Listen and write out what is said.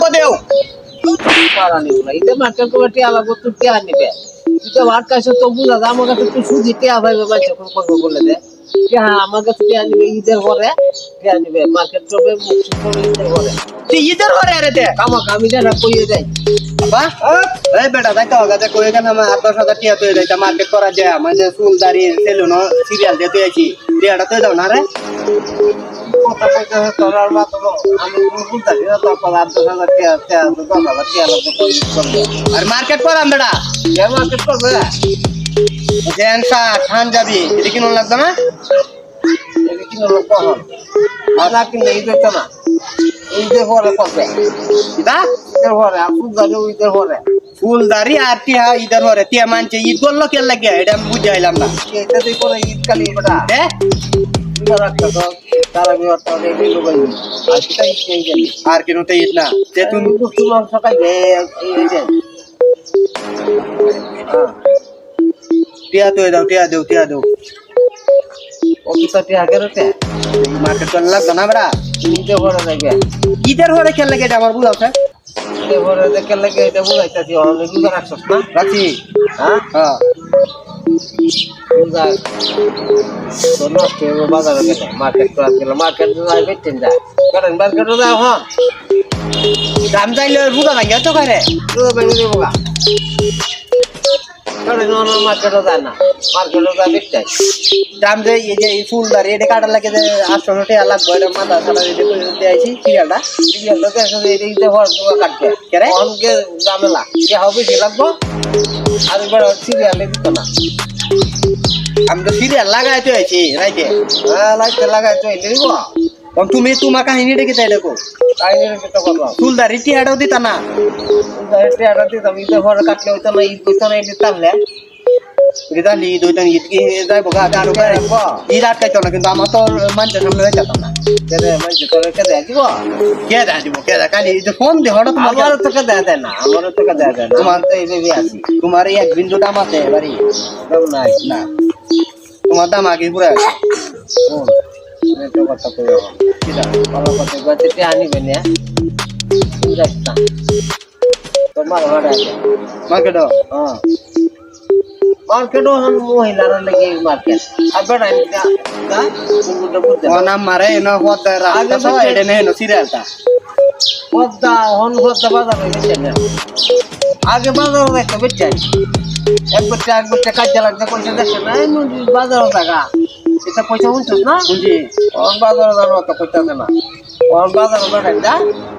লাগবো দেও পারানি বলা এটা মার্কেট কমিটি আলাদা তো কে আনিবে এটা আমার কাছে তো বুঝা যায় আমার কাছে তো সুজি কে আভাইবে বাচ্চা কোন করবে বলে দে হ্যাঁ আমার কাছে কে আনিবে ঈদের পরে কে আনিবে মার্কেট করবে মুক্তি করবে ঈদের পরে তুই ঈদের ঘরে আরে দে কামাক আমি জানা কইয়ে যাই বাবা এই বেটা যাইতে হবে যে কই এখানে আমার 8-10 হাজার টাকা তুই যাইতা মার্কেট করা যায় মানে চুল দাড়ি সেলুন সিরিয়াল দিয়ে তুই আছি দেড়টা তুই দাও না রে কথা কইতে তোরার মাত্র আমি বুঝতে না তারপর 8,000 টাকা 10,000 টাকা লাগবে কই করবে আর মার্কেট করাম বেটা কে মার্কেট করবে জেনসা খান যাবি এটা কিনো লাগবে না এটা কি হলো কখন আনা কিনলে ঈদের তো না ঈদের পরে করবে কিটা ঈদের পরে আপনি যাবে ঈদের পরে ফুল দাড়ি আর টিয়া ঈদের ঘরে টিয়া মানছে ঈদ করলো কে লাগে এটা আমি বুঝাইলাম না এটা তুই করে ঈদ কালি বেটা দে ঈদের একটা তো তারা বিয়ার তো দেখি লোকাই আর সেটা ঈদ নেই গেলি আর কিনো তো ঈদ না যে তুমি তুমি তোমার সকাল এই যে টিয়া তো দাও টিয়া দেও অফিসারটি আগে রতে মার্কেট করা লাগবে না বেটা ঈদের পরে যাবে ঈদের ঘরে খেল লাগে এটা আমার বুঝাওছে ঈদের পরে দেখে লাগে এটা বুঝাইতেছি অনেক ঈদের রাখছস না রাখছি হ্যাঁ হ্যাঁ বুঝা তো নষ্ট হয়ে বাজারে গেলে মার্কেট করা গেলে মার্কেট যাই বেচছেন যায় কারণ মার্কেটে যাও হ্যাঁ দাম চাইলে বুঝা লাগে তো করে তো বেরিয়ে দেবো গা কারণ অন্য মার্কেটে যায় না মার্কেটে যায় বেচছে দাম যে এই যে এই ফুল দাঁড়িয়ে এটা কাটার লাগে যে 800 টাকা লাগবে এটা মাথা ছাড়া রেডি করে দিয়ে আইছি সিরিয়ালটা সিরিয়ালটা দেখে এটা ঈদে হওয়ার জন্য কাটবে কেরে অনকে ঝামেলা যে হবে সে লাগবো আর এবার সিরিয়ালে দিত না আমি তো সিরিয়াল লাগাই তো আইছি রাইতে হ্যাঁ লাইটে লাগাই তো এলে দিব তখন তুমি তোমার কাহিনী দেখে তাই দেখো তাই নিয়ে কেটে করবো ফুল দাঁড়ি টিয়াটাও দিতা না এটা দিতাম ঈদে হওয়ার কাটলে হইতো না ঈদ করতো না ঈদ দিতামলে এটা ঈদ হইতো ঈদ কি যাইবো গা আরো করে ঈদ আটকাইতো না কিন্তু আমার তো মানুষের সামনে যাইতাম না মানুষ তোরে কে দেয় দিব কে দেয় দিব কে দেয় কালি যে ফোন দিয়ে হঠাৎ তোমার আমারও তোকে দেয় দেয় না আমারও তোকে দেয় দেয় না তোমার তো এই ভেবে আছি তোমার এই এক বিন্দু দাম আছে বাড়ি দাম নাই না তোমার দাম আগে পুরো আছে শোন এটা কথা কই কিটা ভালো কথা গতিতে আনিবে না বুঝাইতা তোমার ভাড়া আছে মার্কেট হ্যাঁ মার্কেটও হন মহিলারা লেগে মার্কেট আর বেড়া না কোনটা বুঝতে ও নাম মারে না হতে রাস্তা সব এডে নেই নো সিরিয়ালটা পদ্মা হন পদ্মা বাজার হয়ে গেছে না আগে বাজার দেখতে বেচাই এক বছর কাজে লাগছে পয়সা দেখছে না বাজারও থাকা এটা পয়সা শুনছিস না বুঝি অন বাজারে যাবো তো পয়সা দে না অন বাজারে বেড়াই যা